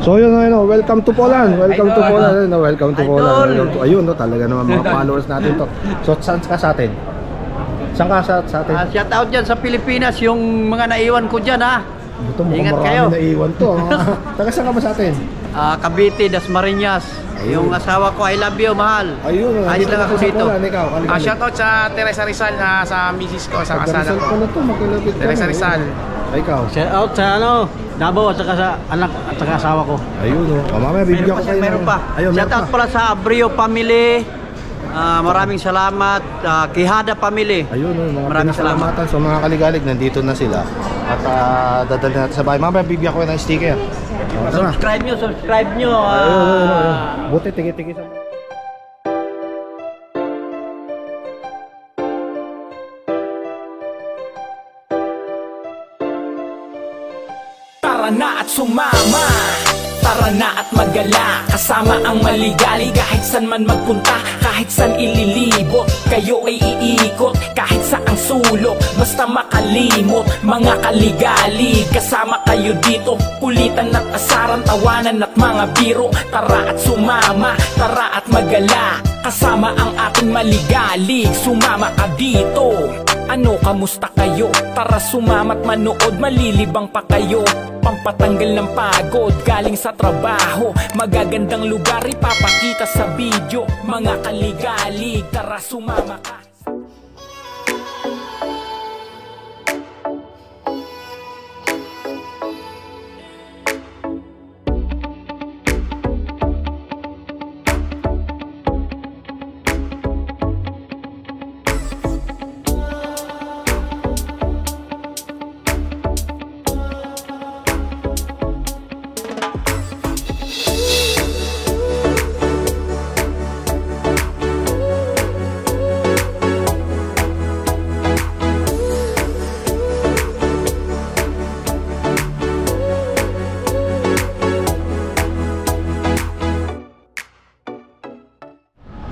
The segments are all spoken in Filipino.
So yun, welcome to Poland. Welcome to Poland. Welcome to Poland. Ayun, talaga naman mga followers natin to. So saan ka sa atin? Saan ka sa atin? Shout out dyan sa Pilipinas, yung mga naiwan ko dyan ha. Ito mukhang marami naiwan to. Taga saan ka ba sa atin? Cavite, Dasmariñas. Yung asawa ko, I love you, mahal. Ayun, ayos lang ako dito. Shout out sa Teresa Rizal na sa misis ko, sa kasana ko. Teresa Rizal. Ikaw? Shout out sa Davao at saka sa anak at saka asawa ko. Ayun mamaya bibigyan ko kayo. Meron pa. Shout out pala sa Abrio family. Maraming salamat. Quijada family. Ayun maraming salamat sa mga kaligalig. Nandito na sila. At dadalhin natin sa bahay. Mamaya bibigyan ko ng sticker. Subscribe nyo. Buti tigi-tigi sa... Tara na at sumama, tara na at magala, kasama ang maligali. Kahit san man magpunta, kahit san ililibot, kayo ay iikot, kahit saang sulok, basta makalimot. Mga kaligali, kasama kayo dito, kulitan at asaran, tawanan at mga biro. Tara at sumama, tara at magala, kasama ang ating maligali. Sumama ka dito. Ano, kamusta kayo? Tara sumama't manood, malilibang pa kayo. Pampatanggal ng pagod, galing sa trabaho. Magagandang lugar ipapakita sa video. Mga kaligalig, tara sumama ka.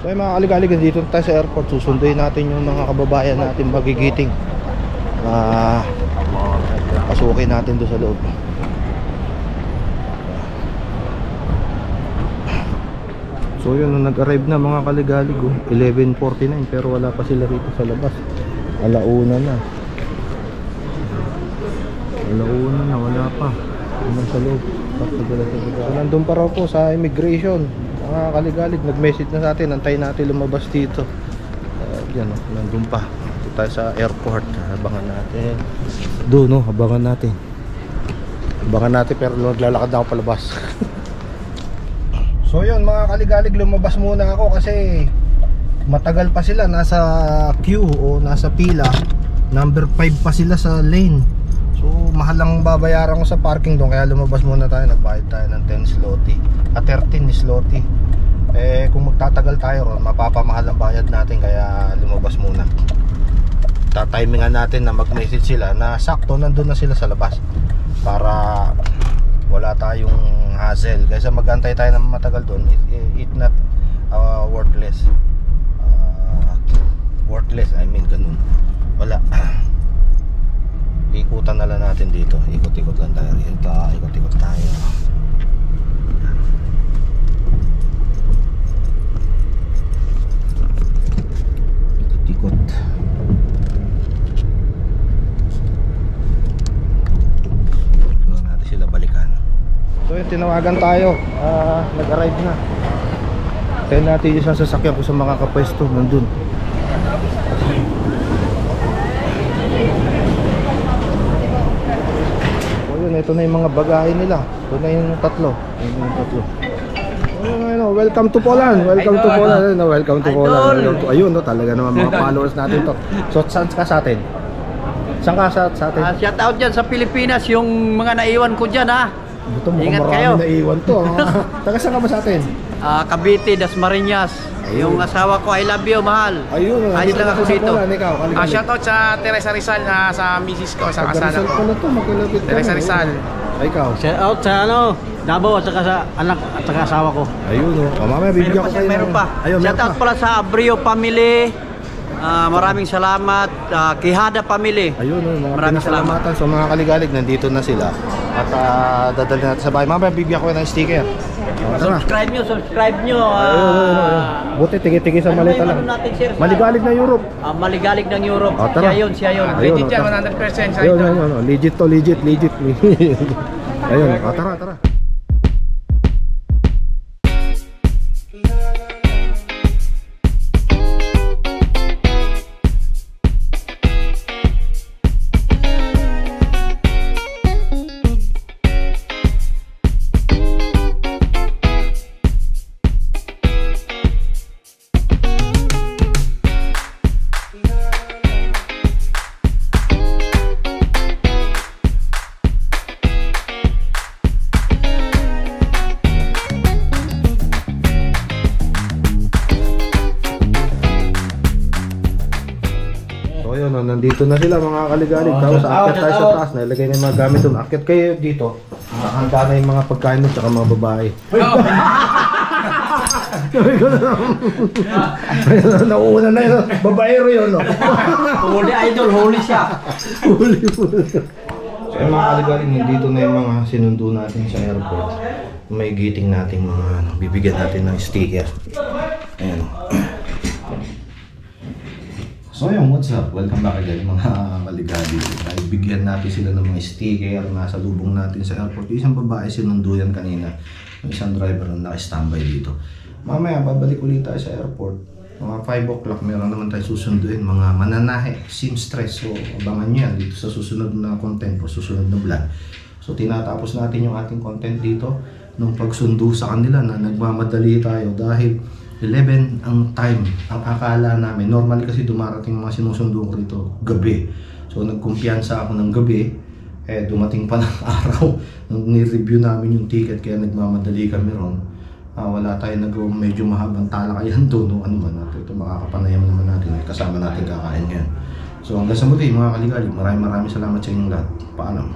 So yung mga kaligalig, dito tayo sa airport. Susunduin natin yung mga kababayan natin magigiting. Pasukin natin doon sa loob. So yun, nag-arrive na mga kaligalig 11:49 pero wala pa sila rito sa labas. Alauna na. Wala pa. Ano sa loob? So nandun pa raw po sa immigration. Mga kaligalig, nag-message na sa atin, antayin natin lumabas dito. Yan nandun pa. Dito tayo sa airport. Abangan natin. Doon abangan natin. Pero naglalakad na ako palabas. So yun mga kaligalig, lumabas muna ako kasi matagal pa sila, nasa queue o nasa pila. Number 5 pa sila sa lane. So mahal lang babayaran ko sa parking doon, kaya lumabas muna tayo. Nagbayad tayo ng 10 zloty at 13 zloty. Kung magtatagal tayo ron, mapapamahal ang bayad natin, kaya lumabas muna. Tatimingan natin na mag-message sila na sakto nandun na sila sa labas para wala tayong hassle. Kaysa mag-antay tayo na matagal doon, it not worthless. I mean ganun. Wala. Ikutan na lang natin dito. Ikot-ikot lang tayo rito. Ikot-ikot tayo. Ikot-ikot. Doon natin sila balikan. So yun, tinawagan tayo. Nag-arrive na. Tayo natin isang sasakyan ko sa mga kapwesto. Nandun. Ito na yung mga bagahe nila. Ito na yung tatlo. Welcome to Poland. Welcome to Poland. Welcome to Poland. Ayun, talaga naman mga followers natin to. So saan ka sa atin? Saan ka sa atin? Shout out dyan sa Pilipinas, yung mga naiwan ko dyan ha. Ito mukhang marami naiwan to. Taga saan ka ba sa atin? Cavite, Dasmariñas. Yung asawa ko, I love you, mahal. Ayun, ayos lang ako dito. Shout out sa Teresa Rizal na sa misis ko, sa kasana ko. Teresa Rizal. Ikaw? Shout out sa Davao at saka sa anak at saka asawa ko. Ayun mamaya bibigyan ko kayo. Meron pa. Shout out pala sa Abrio family. Maraming salamat. Quijada family. Ayun maraming salamat sa mga kaligalig. Nandito na sila. At dadalhin natin sa bahay. Mamaya bibigyan ko ng sticker. Tara. Subscribe nyo. Buti tigi-tigi sa maleta lang. Maligalig na Europe. Maligalig ng Europe. Tara. Siya yun. Legit yan, tara. 100% sa Ayun, ito. ayun. Legit to, legit. Ayun, tara. So ayun, nandito na sila mga kaligalig. Tapos aakyat tayo sa taas, nilagay na yung mga gamit doon. Aakyat kayo dito, nakahanda na yung mga pagkain at saka mga babae. Nauuna na yun, babaero yun. Holy idol, holy siya. So yung mga kaligalig, nandito na yung mga sinundo natin sa airport. May gating natin mga bibigyan natin ng sticker. Ayan. So yun, what's up? Welcome back again mga kaligadi. Bigyan natin sila ng mga sticker na sa lubong natin sa airport. Yung isang babae sinundo yan kanina. Yung isang driver na naka-standby dito. Mamaya, babalik ulit tayo sa airport. Mga 5 o'clock, meron naman tayo susunduin. Mga mananahe, seamstress. So, abangan nyo yan dito sa susunod na content o susunod na vlog. So, tinatapos natin yung ating content dito nung pagsundo sa kanila na nagmamadali tayo dahil 11 ang time, ang akala namin. Normally kasi dumarating mga sinusundo ko rito gabi. So nagkumpiyansa ako ng gabi, dumating pa ng araw. Nung ni-review namin yung ticket kaya nagmamadali kami ron. Wala tayo nagawang medyo mahabang talakayan doon o ano man natin. Ito makakapanayam naman natin, kasama natin kakain ngayon. So hanggang sa muli mga kaligalig, maraming salamat sa inyong lahat. Paalam.